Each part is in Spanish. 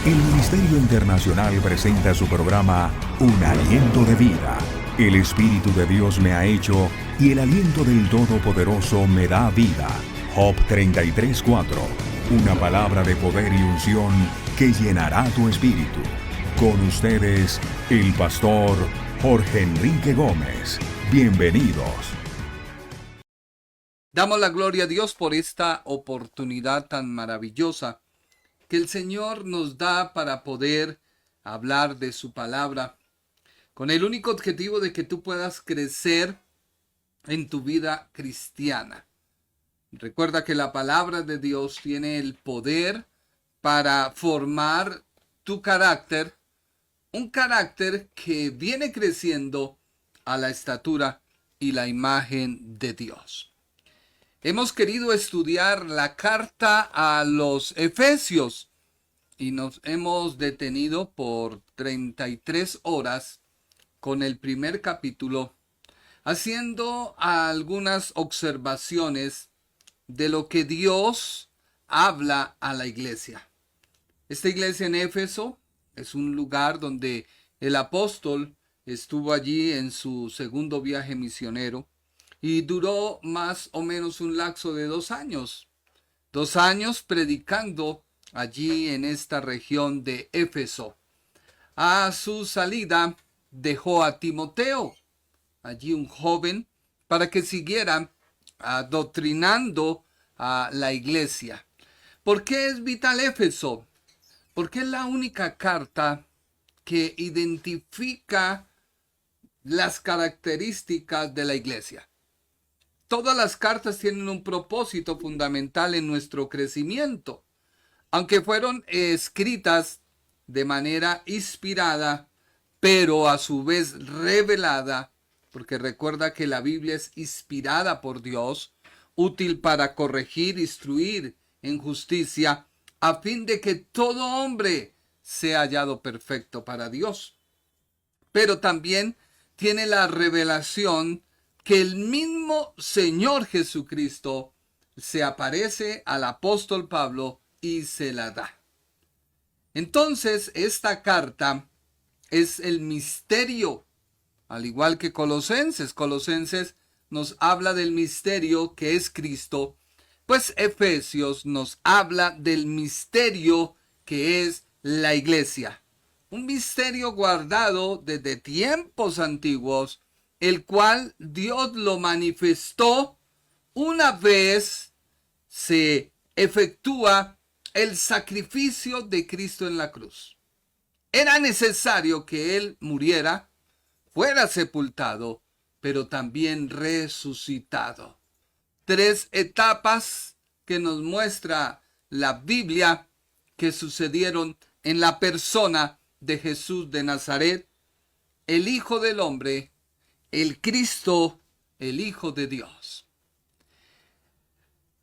El Ministerio Internacional presenta su programa Un Aliento de Vida. El Espíritu de Dios me ha hecho y el aliento del Todopoderoso me da vida. Job 33:4. Una palabra de poder y unción que llenará tu espíritu. Con ustedes, el pastor Jorge Enrique Gómez. Bienvenidos. Damos la gloria a Dios por esta oportunidad tan maravillosa que el Señor nos da para poder hablar de su palabra, con el único objetivo de que tú puedas crecer en tu vida cristiana. Recuerda que la palabra de Dios tiene el poder para formar tu carácter, un carácter que viene creciendo a la estatura y la imagen de Dios. Hemos querido estudiar la carta a los Efesios y nos hemos detenido por 33 horas con el primer capítulo, haciendo algunas observaciones de lo que Dios habla a la iglesia. Esta iglesia en Éfeso es un lugar donde el apóstol estuvo allí en su segundo viaje misionero y duró más o menos un lapso de 2 años. 2 años predicando allí en esta región de Éfeso. A su salida dejó a Timoteo, allí un joven, para que siguiera adoctrinando a la iglesia. ¿Por qué es vital Éfeso? Porque es la única carta que identifica las características de la iglesia. Todas las cartas tienen un propósito fundamental en nuestro crecimiento, aunque fueron escritas de manera inspirada, pero a su vez revelada, porque recuerda que la Biblia es inspirada por Dios, útil para corregir, instruir en justicia, a fin de que todo hombre sea hallado perfecto para Dios. Pero también tiene la revelación que el mismo Señor Jesucristo se aparece al apóstol Pablo y se la da. Entonces, esta carta es el misterio, al igual que Colosenses. Colosenses nos habla del misterio que es Cristo, pues Efesios nos habla del misterio que es la iglesia. Un misterio guardado desde tiempos antiguos, el cual Dios lo manifestó una vez se efectúa el sacrificio de Cristo en la cruz. Era necesario que Él muriera, fuera sepultado, pero también resucitado. 3 etapas que nos muestra la Biblia que sucedieron en la persona de Jesús de Nazaret, el Hijo del Hombre, el Cristo, el Hijo de Dios.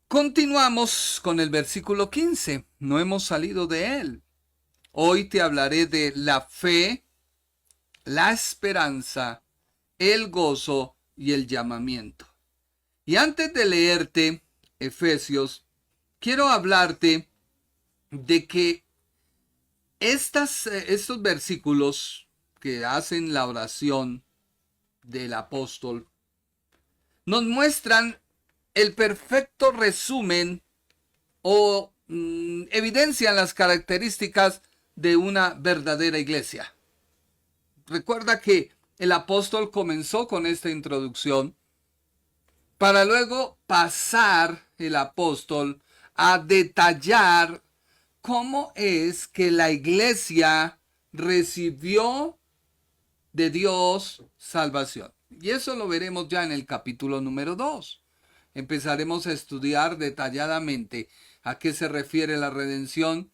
Continuamos con el versículo 15. No hemos salido de él. Hoy te hablaré de la fe, la esperanza, el gozo y el llamamiento. Y antes de leerte Efesios, quiero hablarte de que estos versículos que hacen la oración del apóstol nos muestran el perfecto resumen o evidencian las características de una verdadera iglesia. Recuerda que el apóstol comenzó con esta introducción para luego pasar el apóstol a detallar cómo es que la iglesia recibió de Dios salvación. Y eso lo veremos ya en el capítulo número 2. Empezaremos a estudiar detalladamente a qué se refiere la redención,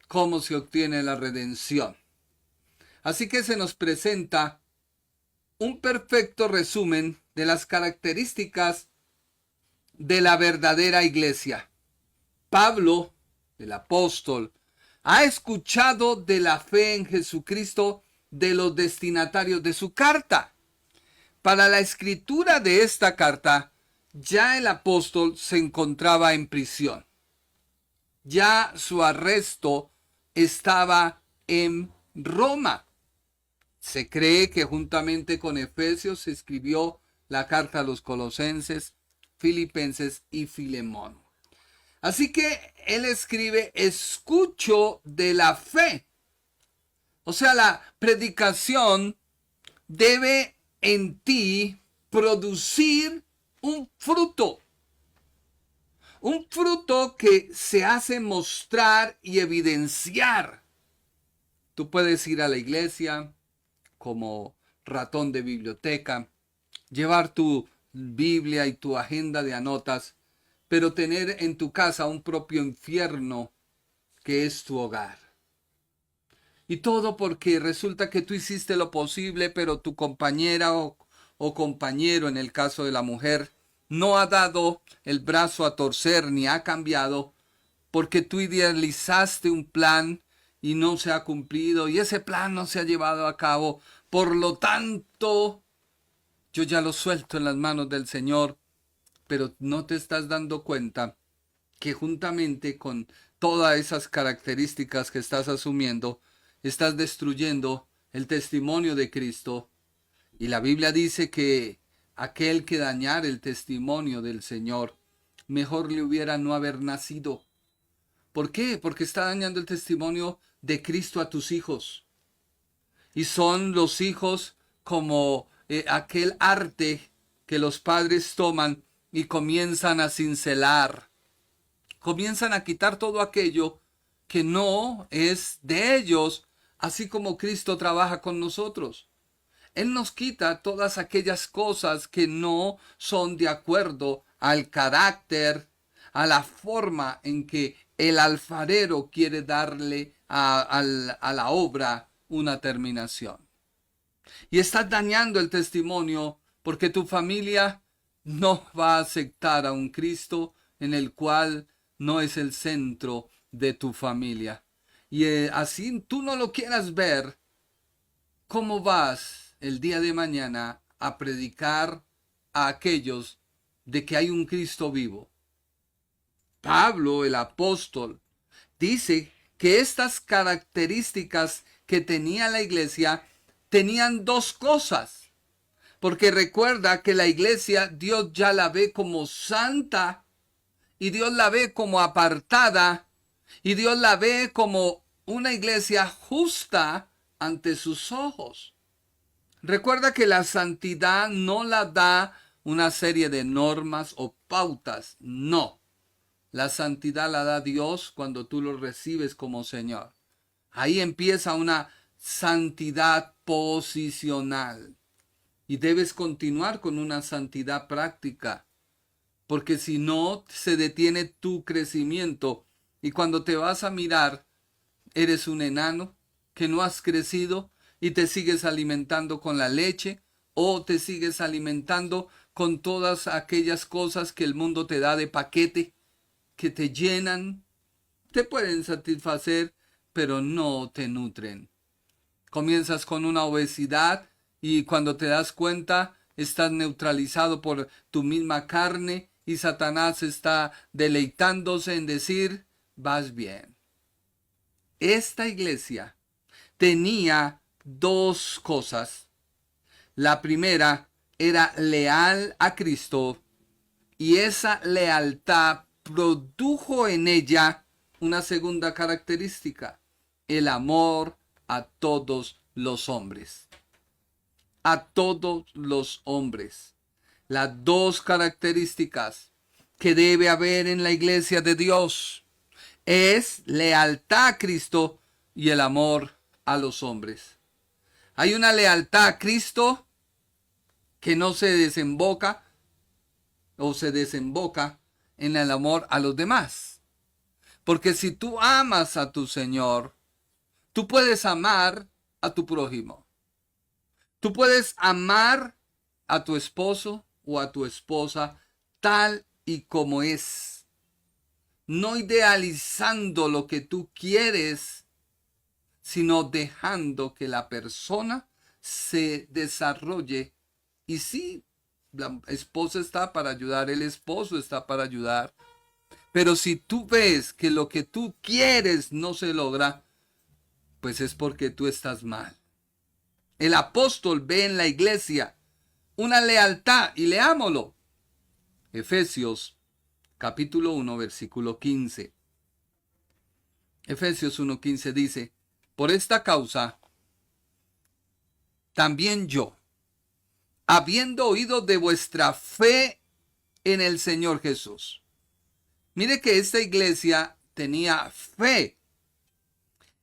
cómo se obtiene la redención. Así que se nos presenta un perfecto resumen de las características de la verdadera iglesia. Pablo, el apóstol, ha escuchado de la fe en Jesucristo de los destinatarios de su carta. Para la escritura de esta carta, ya el apóstol se encontraba en prisión. Ya su arresto estaba en Roma. Se cree que juntamente con Efesios se escribió la carta a los Colosenses, Filipenses y Filemón. Así que él escribe, escucho de la fe. O sea, la predicación debe en ti producir un fruto. Un fruto que se hace mostrar y evidenciar. Tú puedes ir a la iglesia como ratón de biblioteca, llevar tu Biblia y tu agenda de anotas, pero tener en tu casa un propio infierno que es tu hogar. Y todo porque resulta que tú hiciste lo posible, pero tu compañera o compañero, en el caso de la mujer, no ha dado el brazo a torcer ni ha cambiado, porque tú idealizaste un plan y no se ha cumplido y ese plan no se ha llevado a cabo. Por lo tanto, yo ya lo suelto en las manos del Señor, pero no te estás dando cuenta que juntamente con todas esas características que estás asumiendo, estás destruyendo el testimonio de Cristo. Y la Biblia dice que aquel que dañara el testimonio del Señor, mejor le hubiera no haber nacido. ¿Por qué? Porque está dañando el testimonio de Cristo a tus hijos. Y son los hijos como aquel arte que los padres toman y comienzan a cincelar. Comienzan a quitar todo aquello que no es de ellos, así como Cristo trabaja con nosotros. Él nos quita todas aquellas cosas que no son de acuerdo al carácter, a la forma en que el alfarero quiere darle a la obra una terminación. Y estás dañando el testimonio porque tu familia no va a aceptar a un Cristo en el cual no es el centro de tu familia. Y así tú no lo quieras ver, ¿cómo vas el día de mañana a predicar a aquellos de que hay un Cristo vivo? Pablo, el apóstol, dice que estas características que tenía la iglesia tenían dos cosas. Porque recuerda que la iglesia Dios ya la ve como santa y Dios la ve como apartada y Dios la ve como una iglesia justa ante sus ojos. Recuerda que la santidad no la da una serie de normas o pautas, no. La santidad la da Dios cuando tú lo recibes como Señor. Ahí empieza una santidad posicional. Y debes continuar con una santidad práctica. Porque si no, se detiene tu crecimiento. Y cuando te vas a mirar, eres un enano que no has crecido y te sigues alimentando con la leche o te sigues alimentando con todas aquellas cosas que el mundo te da de paquete, que te llenan, te pueden satisfacer, pero no te nutren. Comienzas con una obesidad y cuando te das cuenta estás neutralizado por tu misma carne y Satanás está deleitándose en decir, vas bien. Esta iglesia tenía dos cosas. La primera era leal a Cristo y esa lealtad produjo en ella una segunda característica, el amor a todos los hombres. A todos los hombres. Las dos características que debe haber en la iglesia de Dios es lealtad a Cristo y el amor a los hombres. Hay una lealtad a Cristo que no se desemboca o se desemboca en el amor a los demás. Porque si tú amas a tu Señor, tú puedes amar a tu prójimo. Tú puedes amar a tu esposo o a tu esposa tal y como es. No idealizando lo que tú quieres, sino dejando que la persona se desarrolle. Y sí, la esposa está para ayudar, el esposo está para ayudar. Pero si tú ves que lo que tú quieres no se logra, pues es porque tú estás mal. El apóstol ve en la iglesia una lealtad, y leámoslo. Efesios capítulo 1, versículo 15. Efesios 1:15 dice: por esta causa, también yo, habiendo oído de vuestra fe en el Señor Jesús. Mire que esta iglesia tenía fe.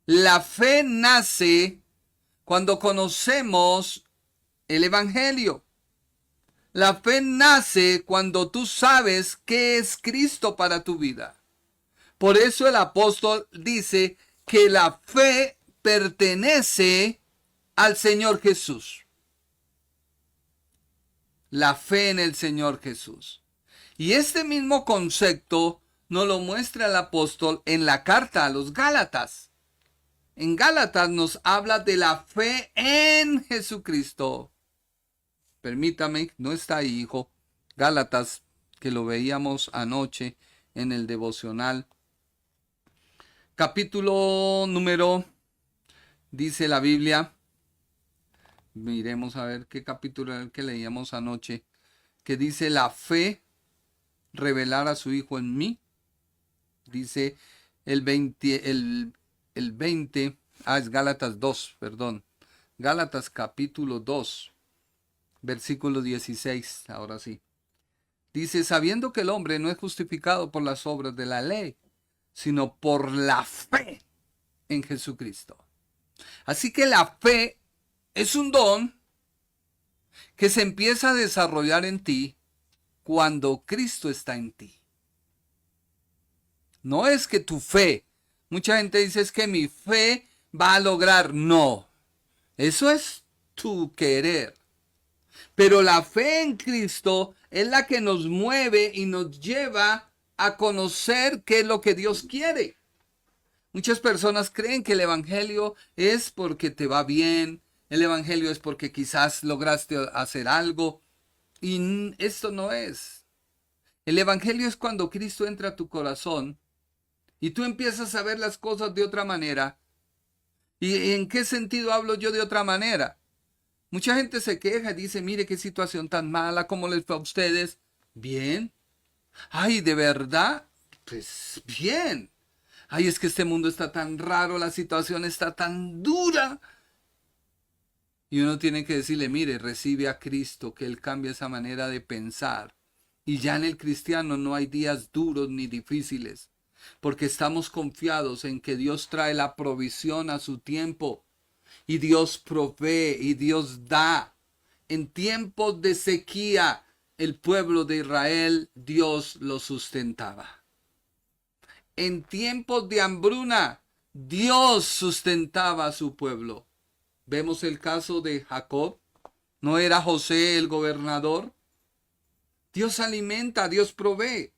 La fe nace cuando conocemos el Evangelio. La fe nace cuando tú sabes qué es Cristo para tu vida. Por eso el apóstol dice que la fe pertenece al Señor Jesús. La fe en el Señor Jesús. Y este mismo concepto nos lo muestra el apóstol en la carta a los Gálatas. En Gálatas nos habla de la fe en Jesucristo. Permítame, no está ahí, hijo. Gálatas, que lo veíamos anoche en el devocional. Capítulo número, dice la Biblia. Miremos a ver qué capítulo era el que leíamos anoche. Que dice: la fe revelar a su Hijo en mí. Dice el 20, es Gálatas 2, perdón. Gálatas capítulo 2, versículo 16, ahora sí. Dice: sabiendo que el hombre no es justificado por las obras de la ley, sino por la fe en Jesucristo. Así que la fe es un don que se empieza a desarrollar en ti cuando Cristo está en ti. No es que tu fe, mucha gente dice es que mi fe va a lograr. No, eso es tu querer. Pero la fe en Cristo es la que nos mueve y nos lleva a conocer qué es lo que Dios quiere. Muchas personas creen que el evangelio es porque te va bien, el evangelio es porque quizás lograste hacer algo, y esto no es. El evangelio es cuando Cristo entra a tu corazón y tú empiezas a ver las cosas de otra manera. ¿Y en qué sentido hablo yo de otra manera? Mucha gente se queja y dice: mire qué situación tan mala, ¿cómo les fue a ustedes? Bien. Ay, ¿de verdad? Pues bien. Ay, es que este mundo está tan raro, la situación está tan dura. Y uno tiene que decirle: mire, recibe a Cristo, que Él cambia esa manera de pensar. Y ya en el cristiano no hay días duros ni difíciles, porque estamos confiados en que Dios trae la provisión a su tiempo. Y Dios provee y Dios da. En tiempos de sequía, el pueblo de Israel, Dios lo sustentaba. En tiempos de hambruna, Dios sustentaba a su pueblo. Vemos el caso de Jacob. ¿No era José el gobernador? Dios alimenta, Dios provee.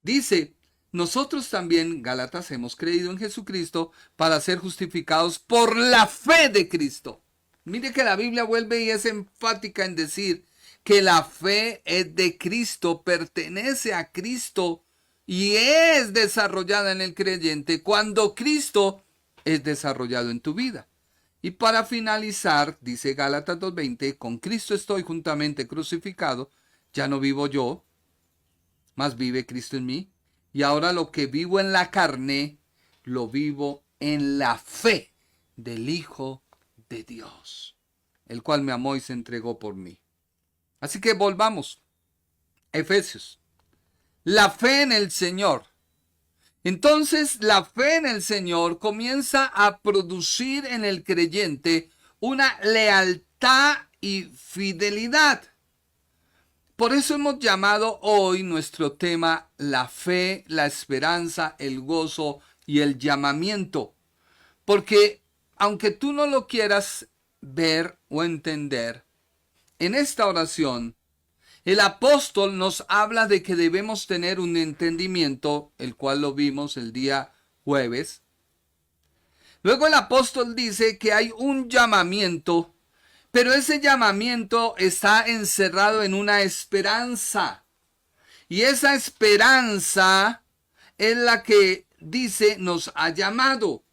Dice: nosotros también, Gálatas, hemos creído en Jesucristo para ser justificados por la fe de Cristo. Mire que la Biblia vuelve y es enfática en decir que la fe es de Cristo, pertenece a Cristo y es desarrollada en el creyente cuando Cristo es desarrollado en tu vida. Y para finalizar, dice Gálatas 2:20, con Cristo estoy juntamente crucificado, ya no vivo yo, mas vive Cristo en mí. Y ahora lo que vivo en la carne, lo vivo en la fe del Hijo de Dios, el cual me amó y se entregó por mí. Así que volvamos. Efesios. La fe en el Señor. Entonces, la fe en el Señor comienza a producir en el creyente una lealtad y fidelidad. Por eso hemos llamado hoy nuestro tema la fe, la esperanza, el gozo y el llamamiento. Porque aunque tú no lo quieras ver o entender, en esta oración el apóstol nos habla de que debemos tener un entendimiento, el cual lo vimos el día jueves. Luego el apóstol dice que hay un llamamiento, pero ese llamamiento está encerrado en una esperanza. Y esa esperanza es la que dice nos ha llamado.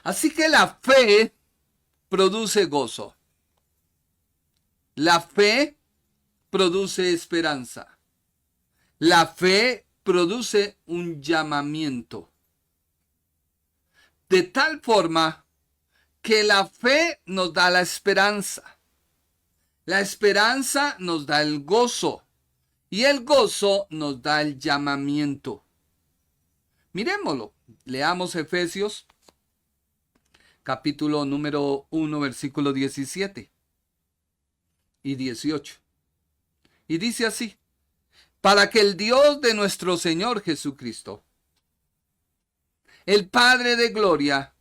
Así que la fe produce gozo. La fe produce esperanza. La fe produce un llamamiento. De tal forma que la fe nos da la esperanza. La esperanza nos da el gozo. Y el gozo nos da el llamamiento. Miremoslo. Leamos Efesios, capítulo número 1, versículo 17 y 18. Y dice así: para que el Dios de nuestro Señor Jesucristo, el Padre de gloria,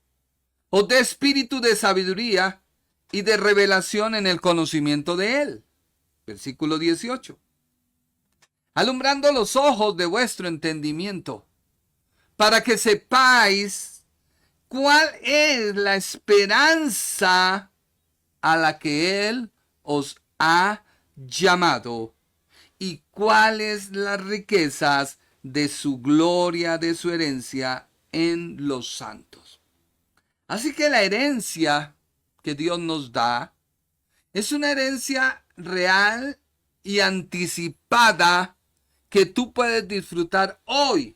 os dé espíritu de sabiduría y de revelación en el conocimiento de Él. Versículo 18. Alumbrando los ojos de vuestro entendimiento, para que sepáis cuál es la esperanza a la que Él os ha llamado y cuáles las riquezas de su gloria, de su herencia en los santos. Así que la herencia que Dios nos da es una herencia real y anticipada que tú puedes disfrutar hoy.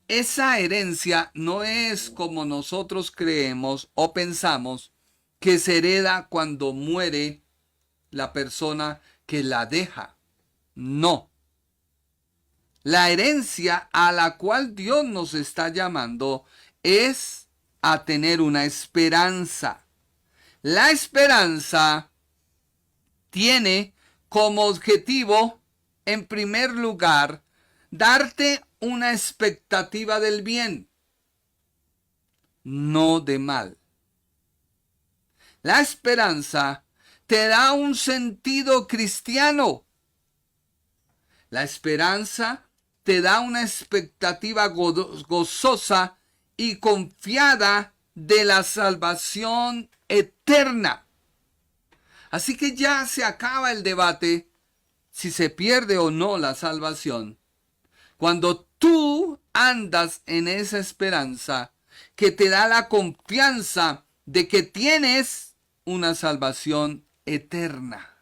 Esa herencia no es como nosotros creemos o pensamos que se hereda cuando muere la persona que la deja. No. La herencia a la cual Dios nos está llamando es a tener una esperanza. La esperanza tiene como objetivo, en primer lugar, darte una expectativa del bien, no de mal. La esperanza te da un sentido cristiano. La esperanza te da una expectativa gozosa y confiada de la salvación eterna. Así que ya se acaba el debate si se pierde o no la salvación. Cuando tú andas en esa esperanza que te da la confianza de que tienes una salvación eterna.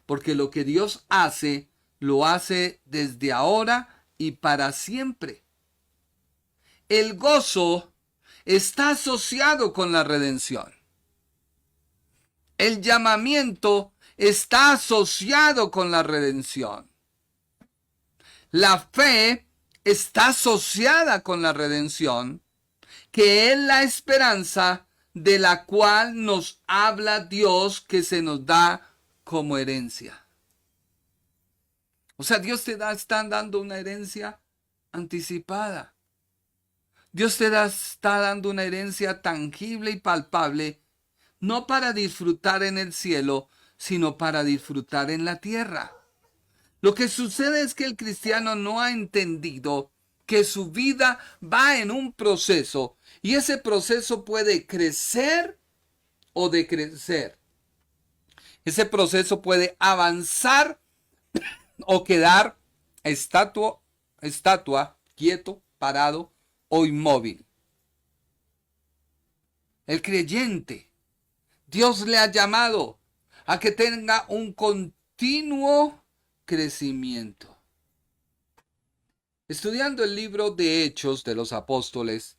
Porque lo que Dios hace, lo hace desde ahora y para siempre. El gozo está asociado con la redención. El llamamiento está asociado con la redención. La fe está asociada con la redención, que es la esperanza de la cual nos habla Dios, que se nos da como herencia. O sea, Dios te está dando una herencia anticipada. Dios te está dando una herencia tangible y palpable, no para disfrutar en el cielo, sino para disfrutar en la tierra. Lo que sucede es que el cristiano no ha entendido que su vida va en un proceso y ese proceso puede crecer o decrecer. Ese proceso puede avanzar o quedar estatua, quieto, parado o inmóvil. El creyente, Dios le ha llamado a que tenga un continuo crecimiento. Estudiando el libro de Hechos de los Apóstoles,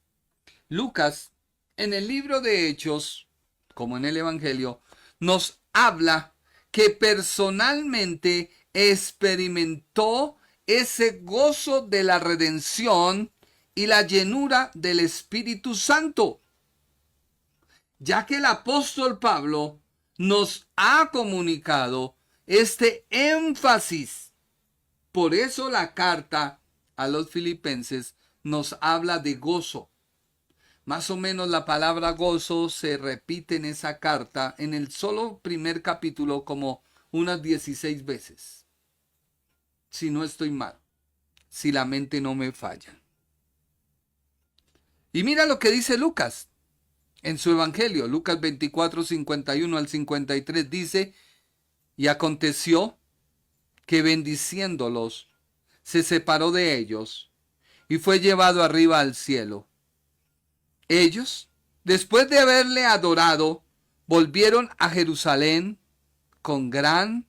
Lucas, en el libro de Hechos, como en el Evangelio, nos habla que personalmente experimentó ese gozo de la redención y la llenura del Espíritu Santo, ya que el apóstol Pablo nos ha comunicado este énfasis. Por eso la carta a los filipenses nos habla de gozo. Más o menos la palabra gozo se repite en esa carta, en el solo primer capítulo, como unas 16 veces. Si no estoy mal, si la mente no me falla. Y mira lo que dice Lucas en su evangelio. Lucas 24, 51 al 53 dice: y aconteció que bendiciéndolos, se separó de ellos y fue llevado arriba al cielo. Ellos, Después de haberle adorado, volvieron a Jerusalén con gran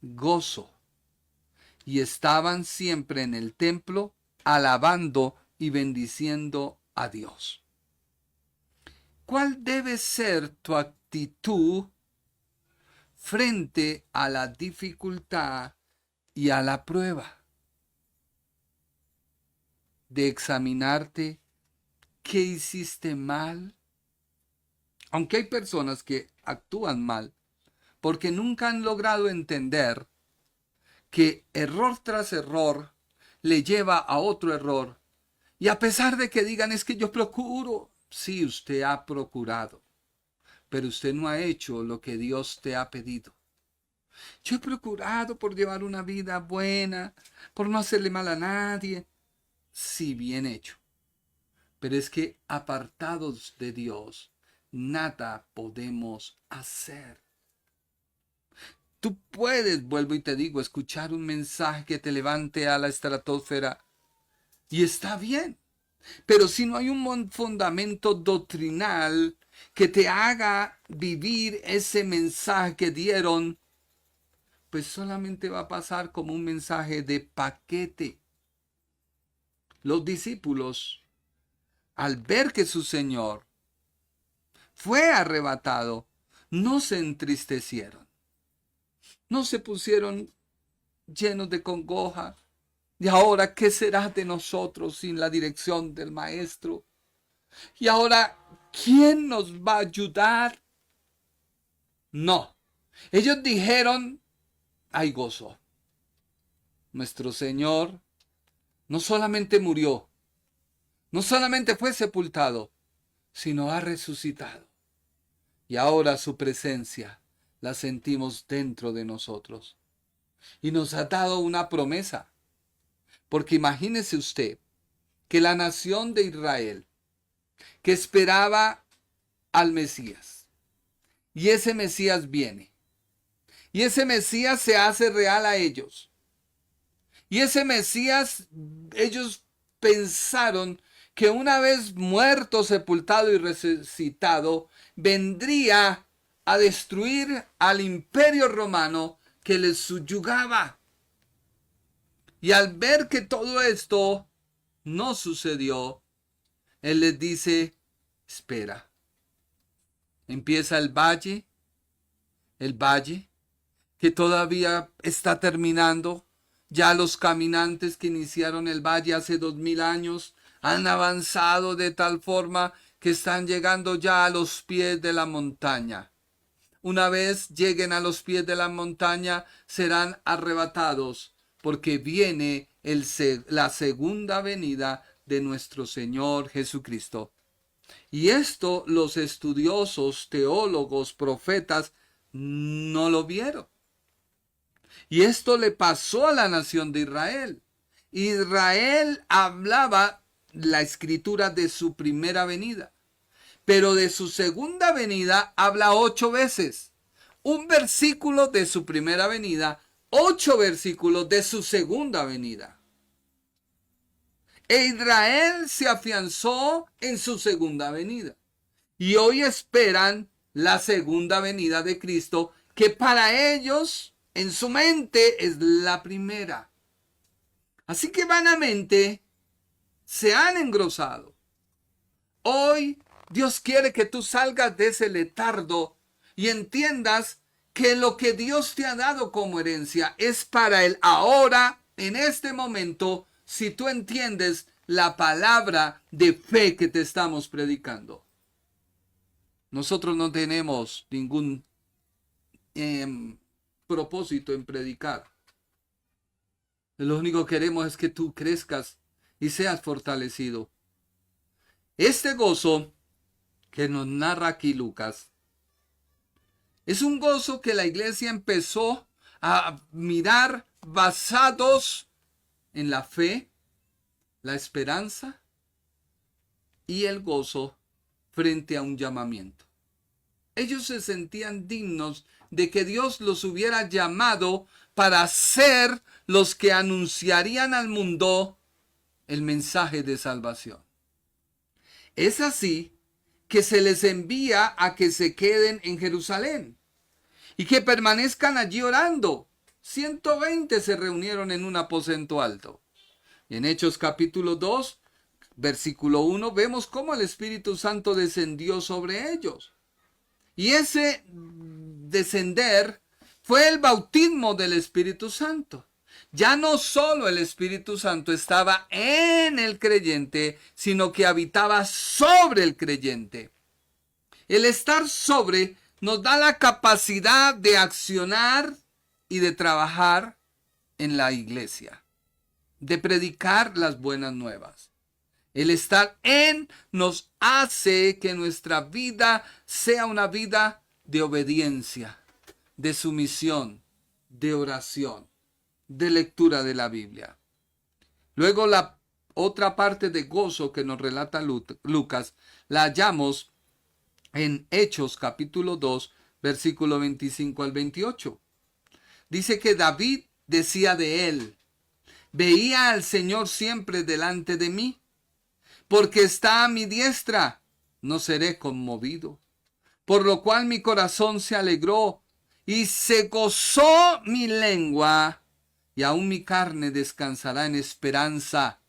gozo y estaban siempre en el templo alabando y bendiciendo a Dios. ¿Cuál debe ser tu actitud frente a la dificultad y a la prueba? De examinarte qué hiciste mal. Aunque hay personas que actúan mal porque nunca han logrado entender que error tras error le lleva a otro error. Y a pesar de que digan es que yo procuro, sí, usted ha procurado, pero usted no ha hecho lo que Dios te ha pedido. Yo he procurado por llevar una vida buena, por no hacerle mal a nadie. Sí, bien hecho. Pero es que apartados de Dios, nada podemos hacer. Tú puedes, vuelvo y te digo, escuchar un mensaje que te levante a la estratosfera y está bien. Pero si no hay un fundamento doctrinal que te haga vivir ese mensaje que dieron, pues solamente va a pasar como un mensaje de paquete. Los discípulos, al ver que su Señor fue arrebatado, no se entristecieron, no se pusieron llenos de congoja. ¿Y ahora qué será de nosotros sin la dirección del Maestro? ¿Y ahora quién nos va a ayudar? No. Ellos dijeron, hay gozo. Nuestro Señor no solamente murió, no solamente fue sepultado, sino ha resucitado. Y ahora su presencia la sentimos dentro de nosotros. Y nos ha dado una promesa. Porque imagínese usted que la nación de Israel, que esperaba al Mesías, y ese Mesías viene, y ese Mesías se hace real a ellos, y ese Mesías, ellos pensaron que una vez muerto, sepultado y resucitado, vendría a destruir al imperio romano que les subyugaba. Y al ver que todo esto no sucedió, Él les dice, espera. Empieza el valle que todavía está terminando. Ya los caminantes que iniciaron el valle hace 2000 años han avanzado de tal forma que están llegando ya a los pies de la montaña. Una vez lleguen a los pies de la montaña, serán arrebatados, porque viene la segunda venida de nuestro Señor Jesucristo. Y esto los estudiosos, teólogos, profetas no lo vieron. Y esto le pasó a la nación de Israel. Israel hablaba la escritura de su primera venida, pero de su segunda venida habla 8 veces. Un versículo de su primera venida, 8 versículos de su segunda venida. E Israel se afianzó en su segunda venida. Y hoy esperan la segunda venida de Cristo, que para ellos, en su mente, es la primera. Así que vanamente se han engrosado. Hoy Dios quiere que tú salgas de ese letargo y entiendas que lo que Dios te ha dado como herencia es para el ahora, en este momento, si tú entiendes la palabra de fe que te estamos predicando. Nosotros no tenemos ningún propósito en predicar. Lo único que queremos es que tú crezcas y seas fortalecido. Este gozo que nos narra aquí Lucas es un gozo que la iglesia empezó a mirar basados en la fe, la esperanza y el gozo frente a un llamamiento. Ellos se sentían dignos de que Dios los hubiera llamado para ser los que anunciarían al mundo el mensaje de salvación. Es así que se les envía a que se queden en Jerusalén y que permanezcan allí orando. 120 se reunieron en un aposento alto. Y en Hechos capítulo 2, versículo 1, vemos cómo el Espíritu Santo descendió sobre ellos. Y ese descender fue el bautismo del Espíritu Santo. Ya no solo el Espíritu Santo estaba en el creyente, sino que habitaba sobre el creyente. El estar sobre nos da la capacidad de accionar y de trabajar en la iglesia, de predicar las buenas nuevas. El estar en nos hace que nuestra vida sea una vida de obediencia, de sumisión, de oración, de lectura de la Biblia. Luego la otra parte de gozo que nos relata Lucas la hallamos en Hechos capítulo 2, versículo 25 al 28. Dice que David decía de él: veía al Señor siempre delante de mí, porque está a mi diestra, no seré conmovido. Por lo cual mi corazón se alegró y se gozó mi lengua, y aún mi carne descansará en esperanza,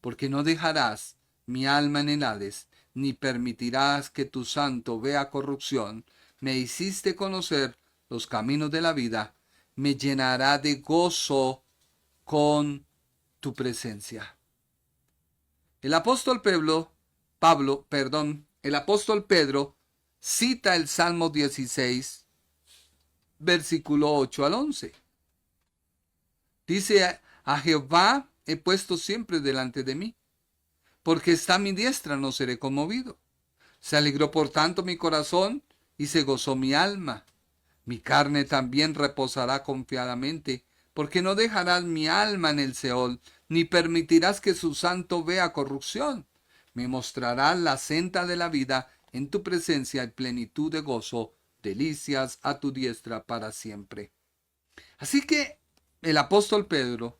porque no dejarás mi alma en el Hades, ni permitirás que tu santo vea corrupción. Me hiciste conocer los caminos de la vida, me llenará de gozo con tu presencia. El apóstol Pedro cita el Salmo 16, versículo 8 al 11. Dice: a Jehová he puesto siempre delante de mí, porque está a mi diestra, no seré conmovido. Se alegró por tanto mi corazón y se gozó mi alma. Mi carne también reposará confiadamente, porque no dejarás mi alma en el Seol, ni permitirás que su santo vea corrupción. Me mostrarás la senda de la vida, en tu presencia hay plenitud de gozo, delicias a tu diestra para siempre. Así que el apóstol Pedro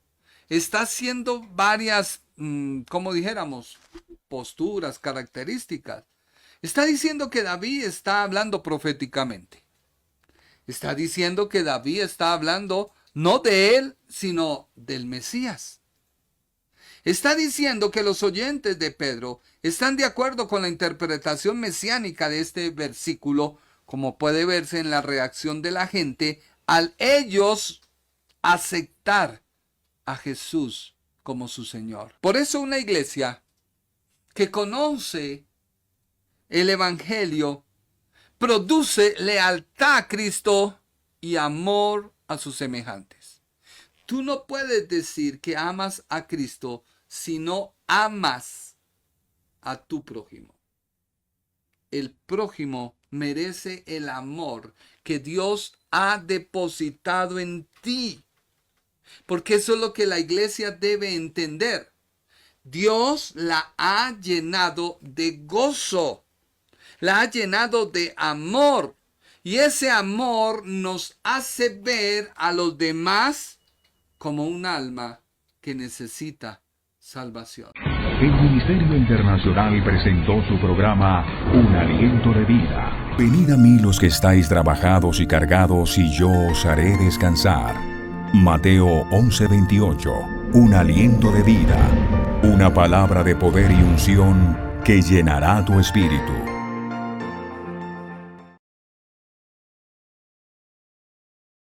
está haciendo varias, como dijéramos, posturas, características. Está diciendo que David está hablando proféticamente. Está diciendo que David está hablando no de él, sino del Mesías. Está diciendo que los oyentes de Pedro están de acuerdo con la interpretación mesiánica de este versículo, como puede verse en la reacción de la gente al ellos aceptar a Jesús como su Señor. Por eso una iglesia que conoce el Evangelio produce lealtad a Cristo y amor a sus semejantes. Tú no puedes decir que amas a Cristo si no amas a tu prójimo. El prójimo merece el amor que Dios ha depositado en ti. Porque eso es lo que la iglesia debe entender. Dios la ha llenado de gozo, la ha llenado de amor. Y ese amor nos hace ver a los demás como un alma que necesita salvación. El Ministerio Internacional presentó su programa Un Aliento de Vida. Venid a mí los que estáis trabajados y cargados, y yo os haré descansar. Mateo 11:28. Un aliento de vida. Una palabra de poder y unción que llenará tu espíritu.